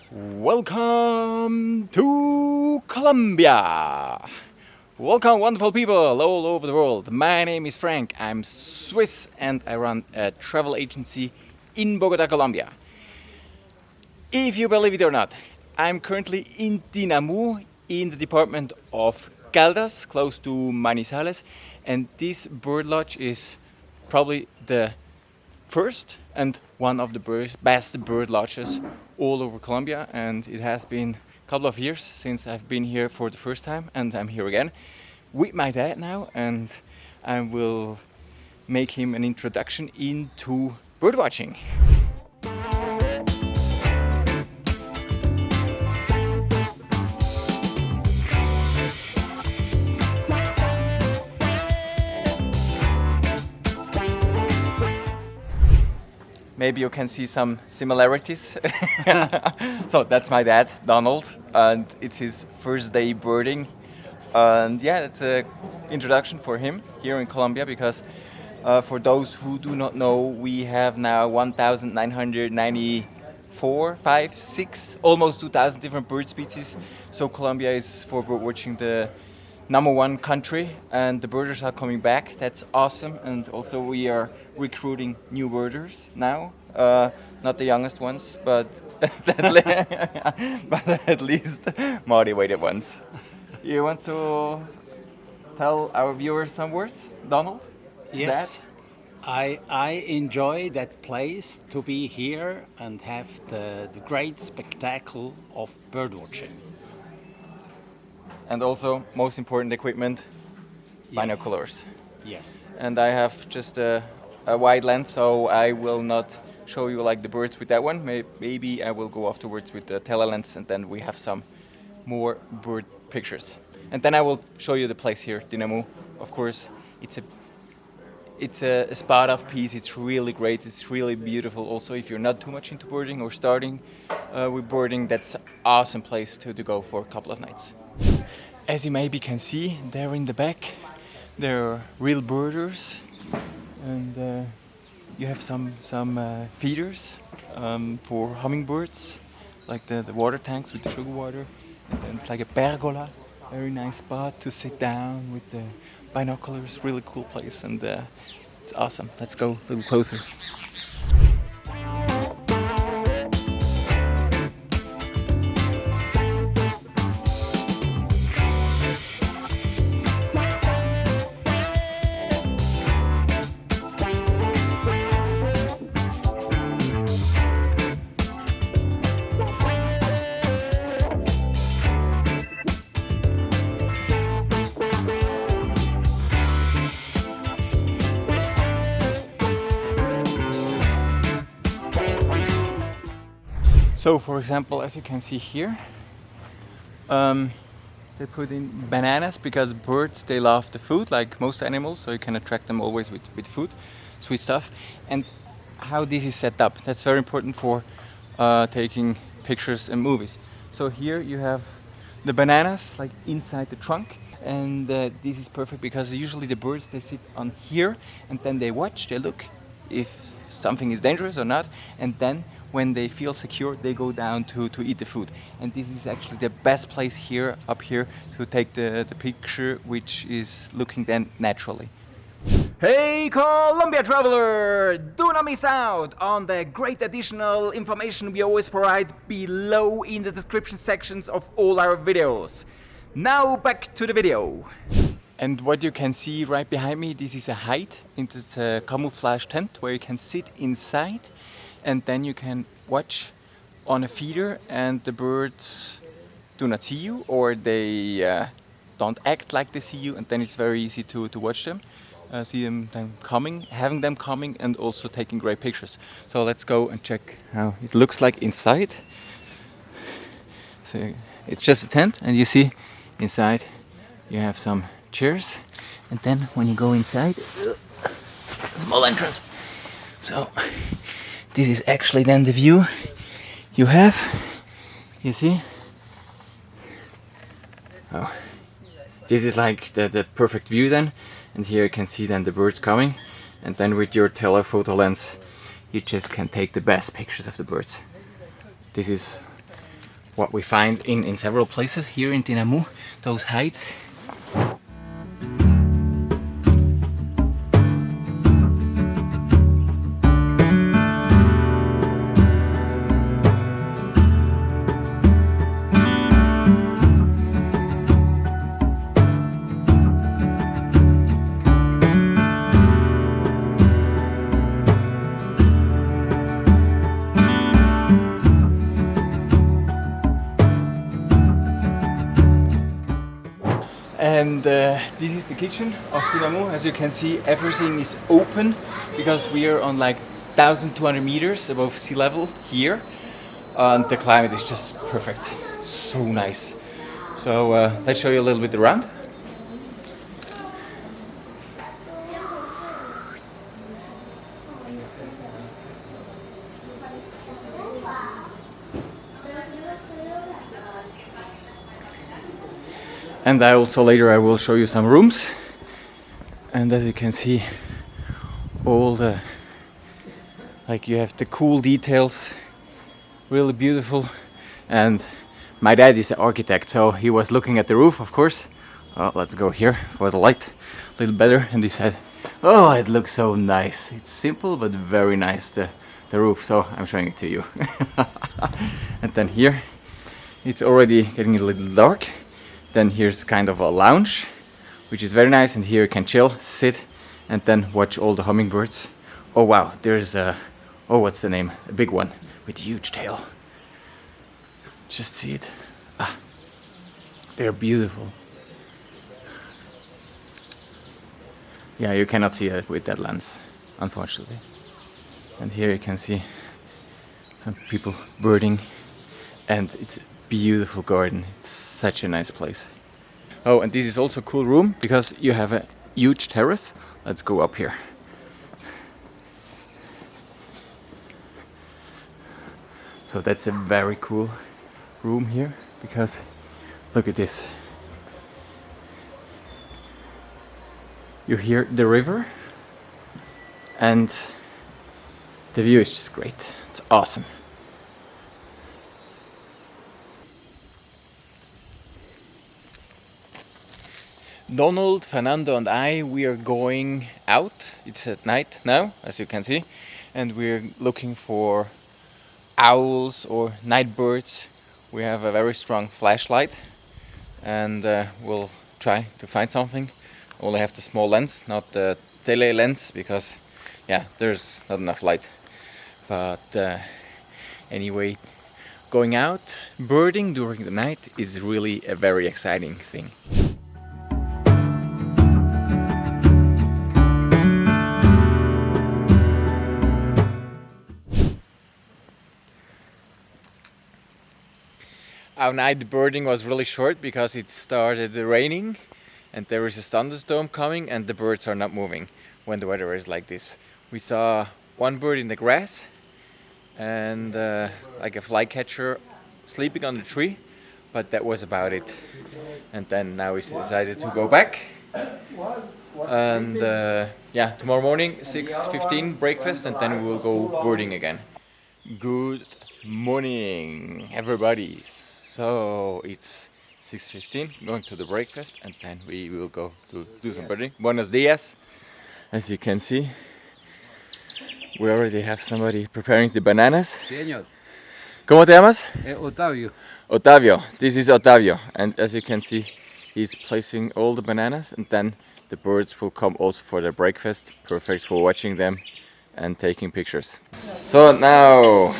Welcome to Colombia! Welcome, wonderful people all over the world. My name is Frank, I'm Swiss and I run a travel agency in Bogota, Colombia. If you believe it or not, I'm currently in Tinamu in the department of Caldas, close to Manizales, and this bird lodge is probably the first and one of the best bird lodges all over Colombia, and it has been a couple of years since I've been here for the first time, and I'm here again with my dad now, and I will make him an introduction into birdwatching. Maybe you can see some similarities. So that's my dad, Donald, and it's his first day birding. And yeah, it's an introduction for him here in Colombia because for those who do not know, we have now 1,994, 5, 6, almost 2,000 different bird species. So Colombia is for bird watching the #1 country, and the birders are coming back. That's awesome. And also we are recruiting new birders now. Not the youngest ones, but at least motivated ones. You want to tell our viewers some words, Donald? Yes, I enjoy that place to be here and have the great spectacle of birdwatching. And also, most important equipment, Yes. binoculars. Yes. And I have just a wide lens, so I will not show you like the birds with that one. Maybe I will go afterwards with the telelens, and then we have some more bird pictures. And then I will show you the place here, Tinamu. Of course, it's a spot of peace. It's really great. It's really beautiful. Also, if you're not too much into birding or starting with birding, that's an awesome place to go for a couple of nights. As you maybe can see, there in the back, there are real birders, and you have some feeders for hummingbirds, like the water tanks with the sugar water. And it's like a pergola, very nice spot to sit down with the binoculars. Really cool place, and it's awesome. Let's go a little closer. So, for example, as you can see here, they put in bananas because birds, they love the food like most animals, so you can attract them always with food, sweet stuff. And how this is set up, that's very important for taking pictures and movies. So here you have the bananas like inside the trunk, and this is perfect because usually the birds, they sit on here and then they watch, they look if something is dangerous or not, and then when they feel secure, they go down to eat the food. And this is actually the best place here, up here, to take the picture, which is looking then naturally. Hey Colombia traveler! Do not miss out on the great additional information we always provide below in the description sections of all our videos. Now back to the video. And what you can see right behind me, this is a hide. It's a camouflage tent where you can sit inside, and then you can watch on a feeder, and the birds do not see you, or they don't act like they see you, and then it's very easy to watch them, see them coming, having them coming, and also taking great pictures. So let's go and check how it looks like inside. So it's just a tent, and you see inside you have some chairs, and then when you go inside, small entrance. So this is actually then the view you have. You see? Oh, this is like the perfect view then, and here you can see then the birds coming, and then with your telephoto lens you just can take the best pictures of the birds. This is what we find in several places here in Tinamu, those heights. And this is the kitchen of Tinamu. As you can see, everything is open because we are on like 1,200 meters above sea level here. And the climate is just perfect. So nice. So let's show you a little bit around. And I also later I will show you some rooms. And as you can see, all the, like, you have the cool details, really beautiful. And my dad is an architect, so he was looking at the roof, of course. Oh, let's go here for the light a little better. And he said, oh, it looks so nice. It's simple but very nice, the roof. So I'm showing it to you. And then here it's already getting a little dark. Then here's kind of a lounge, which is very nice, and here you can chill, sit, and then watch all the hummingbirds. Oh wow, there's a, oh, what's the name? A big one with a huge tail. Just see it. Ah, they're beautiful. Yeah, you cannot see it with that lens, unfortunately. And here you can see some people birding, and it's beautiful garden. It's such a nice place. Oh, and this is also a cool room because you have a huge terrace. Let's go up here. So that's a very cool room here because look at this. You hear the river and the view is just great. It's awesome. Donald, Fernando and I, we are going out. It's at night now, as you can see, and we're looking for owls or night birds. We have a very strong flashlight and we'll try to find something. Only have the small lens, not the tele lens, because yeah, there's not enough light. But anyway, going out birding during the night is really a very exciting thing. Our night birding was really short because it started raining and there is a thunderstorm coming and the birds are not moving when the weather is like this. We saw one bird in the grass and like a flycatcher sleeping on the tree, but that was about it. And then now we decided to go back. And yeah, tomorrow morning 6:15 breakfast and then we will go birding again. Good morning, everybody. So it's 6:15, going to the breakfast, and then we will go to do some birding. Buenos dias. As you can see, we already have somebody preparing the bananas. Señor, ¿Cómo te llamas? Otavio. Otavio. This is Otavio, and as you can see, he's placing all the bananas, and then the birds will come also for their breakfast. Perfect for watching them and taking pictures. So now,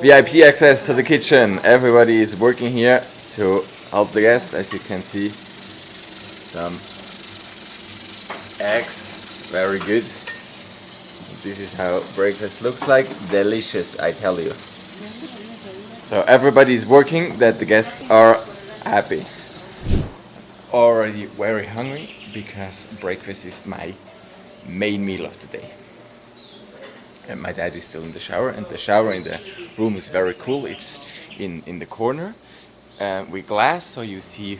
VIP access to the kitchen. Everybody is working here to help the guests. As you can see, some eggs, very good. This is how breakfast looks like. Delicious, I tell you. So everybody is working that the guests are happy. Already very hungry because breakfast is my main meal of the day. And my dad is still in the shower, and the shower in the room is very cool. It's in the corner with glass, so you see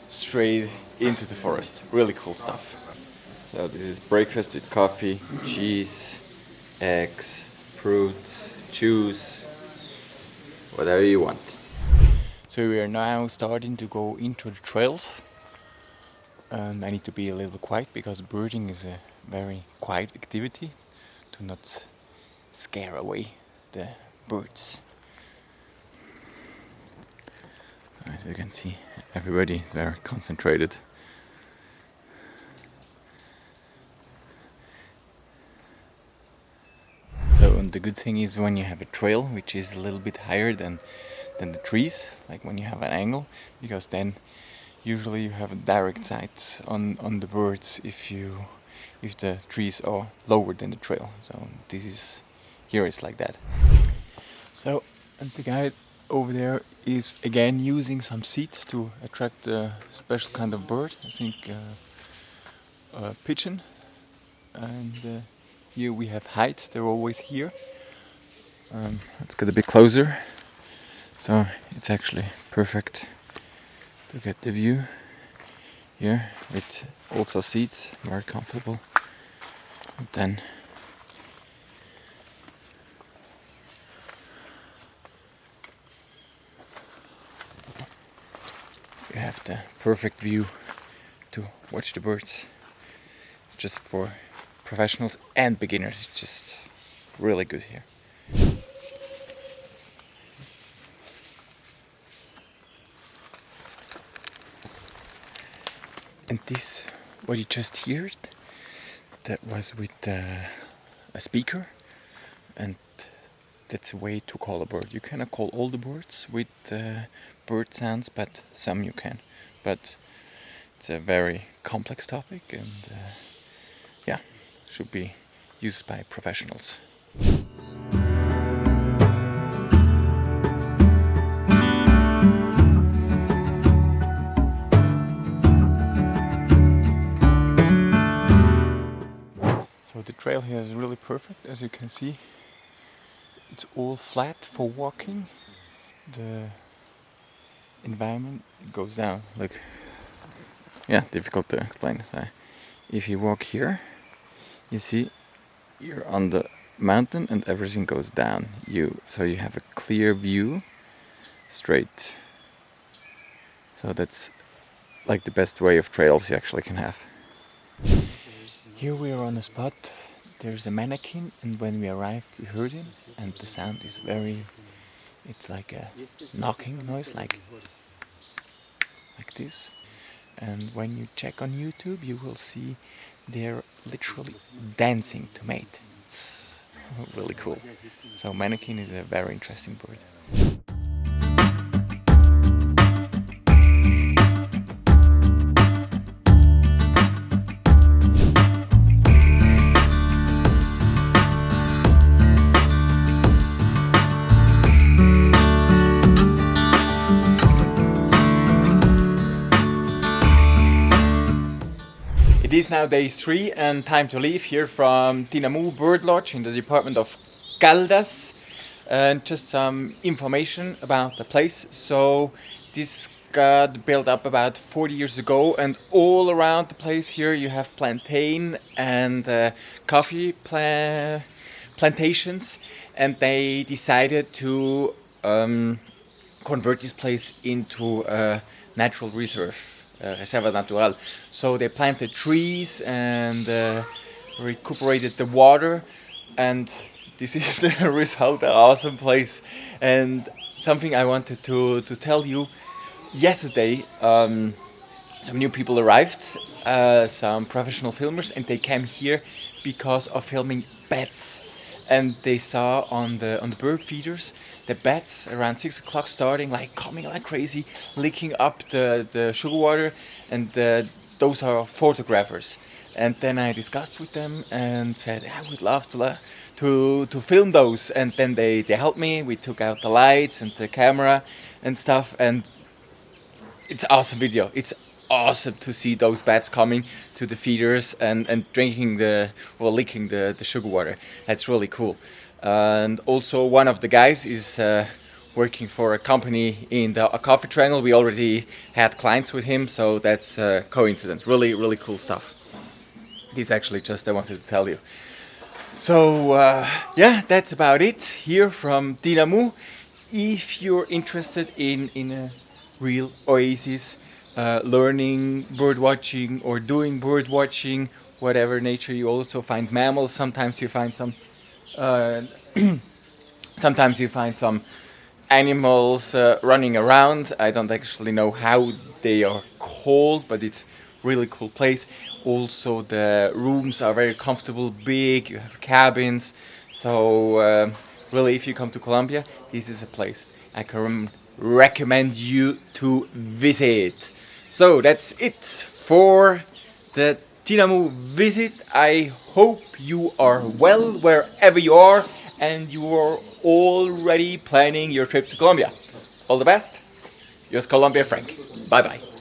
straight into the forest. Really cool stuff. So this is breakfast with coffee, cheese, eggs, fruits, juice, whatever you want. So we are now starting to go into the trails. And I need to be a little bit quiet because birding is a very quiet activity to not scare away the birds. So as you can see, everybody is very concentrated. So and the good thing is when you have a trail which is a little bit higher than the trees, like when you have an angle, because then usually you have a direct sight on the birds if the trees are lower than the trail. So this is here is like that. So and the guy over there is again using some seeds to attract a special kind of bird. I think a pigeon. And here we have heights. They're always here. Let's get a bit closer. So it's actually perfect to get the view here with also seats, very comfortable. And then you have the perfect view to watch the birds. It's just for professionals and beginners. It's just really good here. And this, what you just heard, that was with a speaker, and that's a way to call a bird. You cannot call all the birds with bird sounds, but some you can. But it's a very complex topic, and yeah, should be used by professionals. So the trail here is really perfect, as you can see. It's all flat for walking. The environment goes down. Look, yeah, difficult to explain. So if you walk here, you see you're on the mountain and everything goes down. So you have a clear view, straight. So that's like the best way of trails you actually can have. Here we are on a spot. There's a mannequin, and when we arrived, we heard him, and the sound is it's like a knocking noise, like this. And when you check on YouTube, you will see they're literally dancing to mate. It's really cool. So mannequin is a very interesting bird. It is now day 3 and time to leave here from Tinamú Birding Lodge in the department of Caldas. And just some information about the place. So this got built up about 40 years ago, and all around the place here you have plantain and coffee plantations, and they decided to convert this place into a natural reserve. Reserva natural. So they planted trees and recuperated the water, and this is the result. An awesome place. And something I wanted to tell you. Yesterday, some new people arrived, some professional filmers, and they came here because of filming bats. And they saw on the bird feeders the bats around 6 o'clock starting like coming like crazy, licking up the sugar water, and those are photographers. And then I discussed with them and said I would love to film those, and then they helped me. We took out the lights and the camera and stuff, and it's awesome video. It's awesome to see those bats coming to the feeders and drinking licking the sugar water. That's really cool. And also one of the guys is working for a company in the coffee triangle. We already had clients with him, so that's a coincidence. Really, really cool stuff. This actually just I wanted to tell you. So yeah, that's about it here from Tinamú. If you're interested in a real oasis, learning bird watching or doing bird watching, whatever nature. You also find mammals. Sometimes you find some. Uh, sometimes you find some animals running around. I don't actually know how they are called, but it's really cool place. Also, the rooms are very comfortable, big. You have cabins, so really, if you come to Colombia, this is a place I can recommend you to visit. So that's it for the Tinamu visit. I hope you are well wherever you are and you are already planning your trip to Colombia. All the best. Yours Colombia Frank. Bye bye.